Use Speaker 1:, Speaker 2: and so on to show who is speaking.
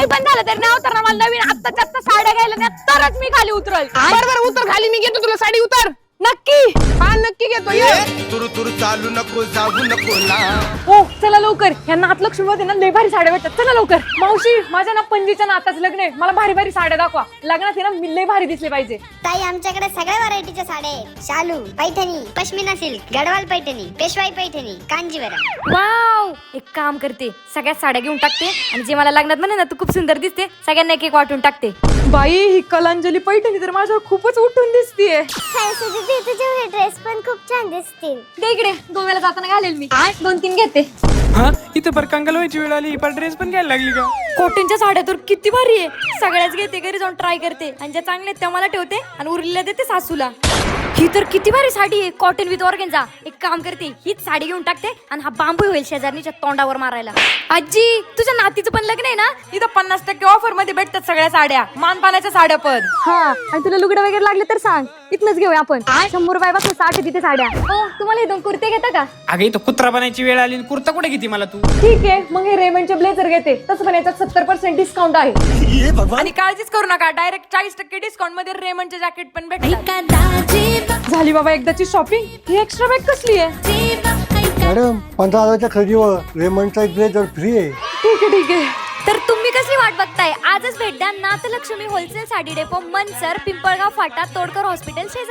Speaker 1: काही पण झालं तरी नाही उतरणार. मला नवीन आत्ता साड्या घ्यायला नाही तरच मी खाली उतरल.
Speaker 2: बरोबर उतर खाली, मी घेतो तुला साडी. उतर.
Speaker 1: नक्की.
Speaker 2: हा नक्की घेतो. ये
Speaker 3: तुरु तुरु चालू नको, जाऊ नको ना.
Speaker 1: हो चला लवकर. यांना हात लक्ष्मी मध्ये ना लय भारी साड्या भेटतात. चला लवकर. मावशी माझ्या ना पणजीच्या नाताच लग्न आहे. मला भारी भारी साड्या दाखवा. लग्नात आहे ना मी लय भारी दिसले पाहिजे.
Speaker 4: ताई आमच्याकडे सगळ्या व्हरायटीच्या साड्या आहेत. शालू, पैठणी, पश्मिना सिल्क, गडवाल पैठणी, पेशवाई पैठणी, कांजीवरम.
Speaker 5: वाव, एक काम करते, सगळ्या साड्या घेऊन टाकते आणि जे मला लग्नात म्हणे ना तू खूप सुंदर दिसते सगळ्यांना एक एक वाटून टाकते.
Speaker 1: बाई ही कलांजली पैठणी तर माझ्यावर खूपच उठून दिसतीये.
Speaker 4: तुझे ड्रेस पण खूप छान दिसतील.
Speaker 5: दे इकडे, गोव्याला जाताना घालेल मी. 2-3 घेते.
Speaker 2: हा इथं पर कंगाल व्हायची वेळ आली. पर ड्रेस पण घ्यायला लागली का?
Speaker 5: कॉटनच्या साड्या तर किती भारी आहे. सगळ्याच घेते, घरी जाऊन ट्राय करते आणि ज्या चांगल्या आहेत त्या मला ठेवते आणि उरलेल्या देते सासूला. ही तर किती भारी साडी आहे, कॉटन विथ ऑर्गेन्झा. एक काम करते, हीच साडी घेऊन टाकते आणि हा बांबू होईल शेजारणीच्या तोंडावर मारायला. आजी तुझ्या नातीचं पण लग्न आहे ना?
Speaker 1: इथं 50% ऑफर मध्ये भेटतात सगळ्या साड्या, मानपानाच्या साड्या पण.
Speaker 5: हा, आणि तुला लुगडं वगैरे लागले तर सांग, इथनच घेऊया आपण. 100 रुपयापासून 60 तिथे साड्या. हो, तुम्हाला हे 2 कुर्ते घेता का?
Speaker 2: अगं इथं कुत्रा बनायची वेळ आली. कुर्ता कुठे घेते मला तू?
Speaker 1: ठीक आहे मग हे रेमंडचे ब्लेझर घेते. तसं पण याच्यात 70% डिस्काउंट आहे. आणि काळजीच करू नका, डायरेक्ट 40% डिस्काउंट मध्ये रेमंडचे जॅकेट पण भेटतात. झाली बाबा एकदाची शॉपिंग. ही एक्स्ट्रा बॅग कसली आहे?
Speaker 6: मॅडम 15,000च्या खरेदीवर रेमंडचा एक ब्लेझर फ्री आहे.
Speaker 1: ठीक आहे ठीक आहे.
Speaker 5: तर तुम्ही कसली वाट बघताय? आजच भेट द्या नाथलक्ष्मी होलसेल साडी डेपो, मनसर, पिंपळगाव फाटा, तोडकर हॉस्पिटल शेजारी.